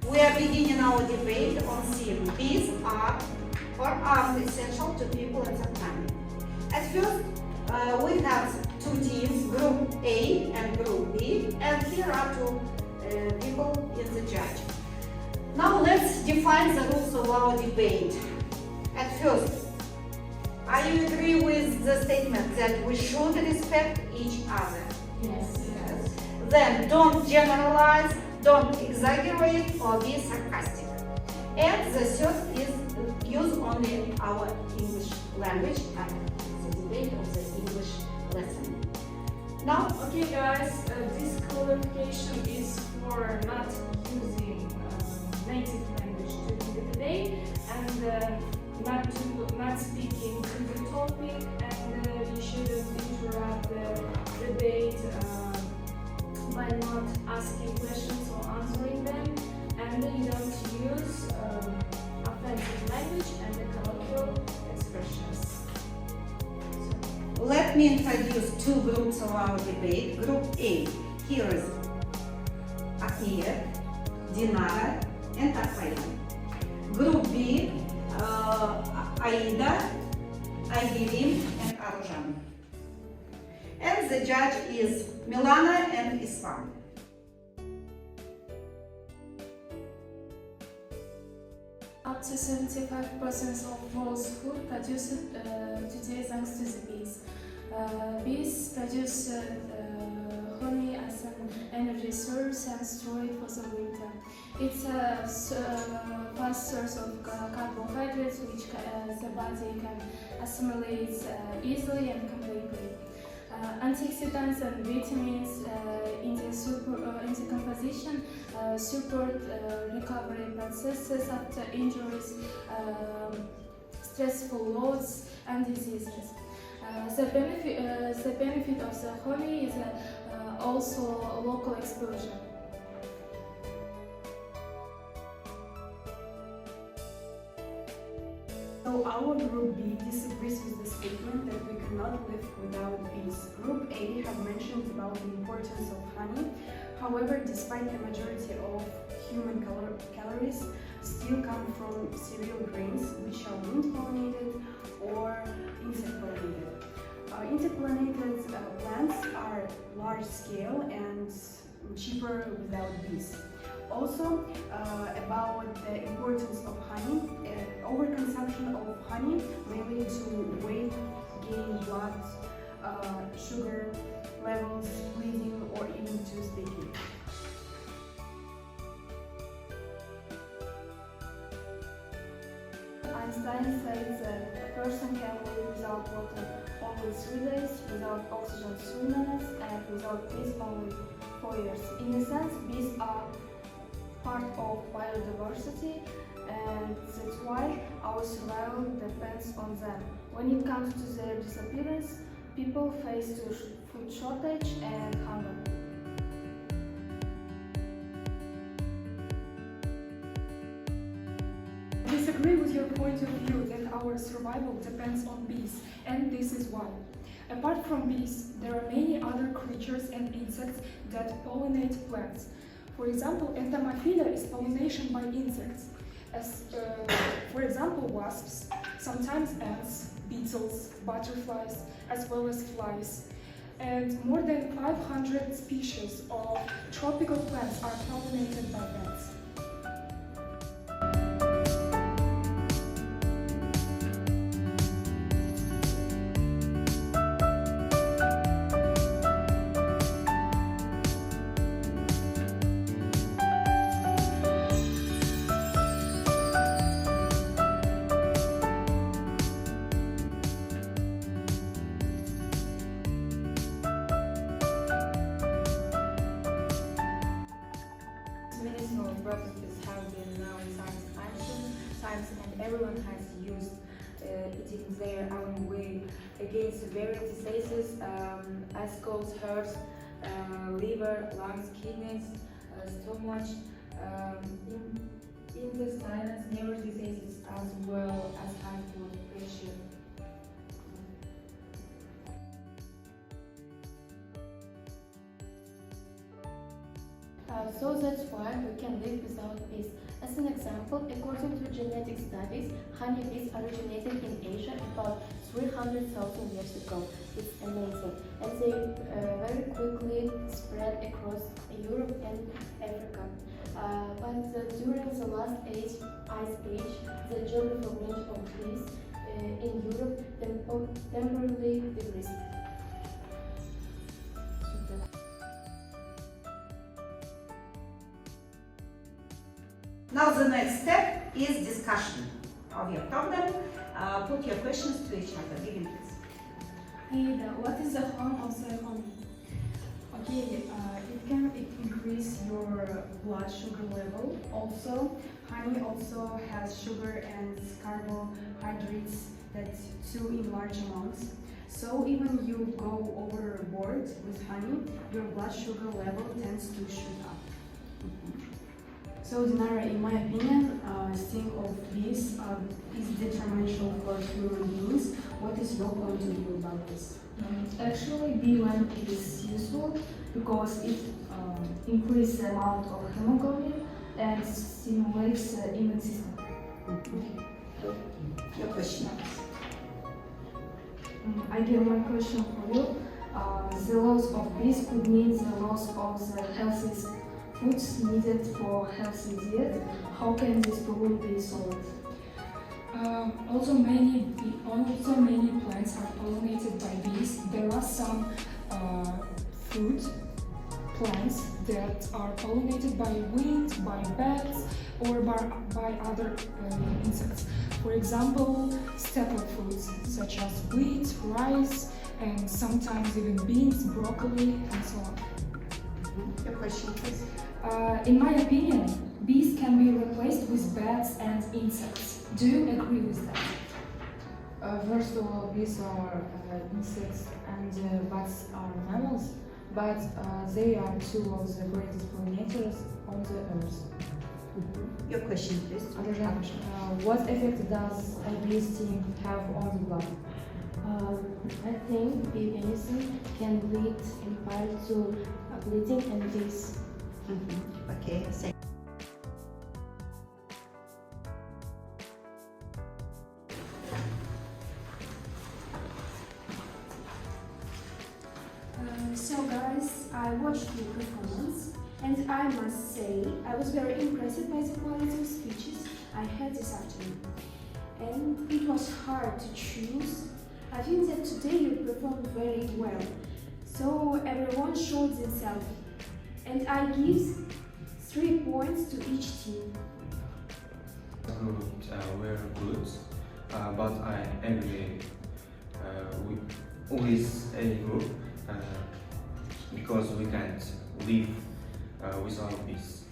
We are beginning our debate on theme. Bees are or aren't essential to people and the planet. At first, we have two teams, Group A and Group B, and here are two people in the judge. Now let's define the rules of our debate. At first, are you agree with the statement that we should respect each other? Yes. Yes. Then don't generalize, don't exaggerate or be sarcastic. And the third is use only our English language at the debate of the English lesson. Now, Okay, guys, this qualification is for not using native language during the debate and not speaking to the topic, and you shouldn't interrupt the debate by not asking questions or answering them, and you don't use offensive language and the colloquial expressions. let me introduce two groups of our debate. Group A, here is Ahmed, Dinara, and Tafayan. Group B, Aida, Aybilim, and Arjan. And the judge is Milana and Islam. Up to 75% of world's food produced today thanks to the bees. Bees produce honey as an energy source and store it for the winter. It's a fast source of carbohydrates which the body can assimilate easily and completely. Antioxidants and vitamins in the composition support recovery processes after injuries, stressful loads, and diseases. The benefit of the honey is also local exposure. So our Group B disagrees with the statement that we cannot live without bees. Group A have mentioned about the importance of honey. However, despite the majority of human calories still come from cereal grains, which are wind-pollinated or insect-pollinated. Insect-pollinated plants are large-scale and cheaper without bees. Also, about the importance of honey, overconsumption of honey may lead to weight gain, blood sugar levels, bleeding, or even tooth decay. Einstein says that a person can live without water only 3 days, without oxygen 3 minutes, and without bees only 4 years. In a sense, bees are part of biodiversity, and that's why our survival depends on them. When it comes to their disappearance, people face food shortage and hunger. I disagree with your point of view that our survival depends on bees, and this is why. Apart from bees, there are many other creatures and insects that pollinate plants. For example, entomophilia is pollination by insects, as for example wasps, sometimes ants, beetles, butterflies, as well as flies. And more than 500 species of tropical plants are pollinated by bats. Medicinal properties have been now in science and everyone has used it in their own way against various diseases as colds, heart, liver, lungs, kidneys, stomach, intestinal nervous diseases, as well as high blood pressure. So that's why we can live without bees. As an example, according to genetic studies, honeybees originated in Asia about 300,000 years ago. It's amazing. And they very quickly spread across Europe and Africa. But during the last ice age, the geographical range of bees in Europe temporarily decreased. Now the next step is discussion of your problem. Put your questions to each other. Begin please. Aida, what is the harm of the honey? Okay, it can increase your blood sugar level. Also, honey also has sugar and carbohydrates that too in large amounts. So even you go overboard with honey, your blood sugar level tends to shoot up. So Dinara, in my opinion, sting of bees is detrimental for human beings. What is your point of view about this? Actually, bee lamp is useful because it increases the amount of hemoglobin and stimulates the immune system. Your question. I give my question for you. The loss of bees could mean the loss of the healthy foods needed for healthy diet. How can this problem be solved? Also many plants are pollinated by bees. There are some fruit plants that are pollinated by wind, by bats, or by other insects. For example, staple foods such as wheat, rice, and sometimes even beans, broccoli, and so on. Your question please. In my opinion, bees can be replaced with bats and insects. Do you agree with that? First of all, bees are insects and bats are mammals, but they are two of the greatest pollinators on the earth. Your question please. What effect does a bee sting have on the blood? I think bee medicine can lead in part to bleeding and death. Okay. So guys, I watched your performance and I must say I was very impressed by the quality of speeches I had this afternoon. And it was hard to choose. I think that today you performed very well. So everyone showed themselves. And I give 3 points to each team. Were good, but I agree with a group because we can't live without peace.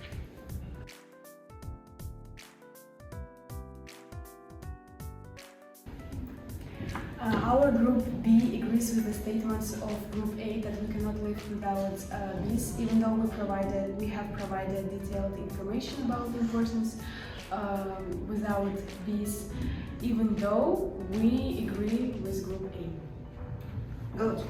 Our group B agrees with the statements of group A that we cannot live without bees, even though we have provided detailed information about the importance without bees, even though we agree with group A. Good.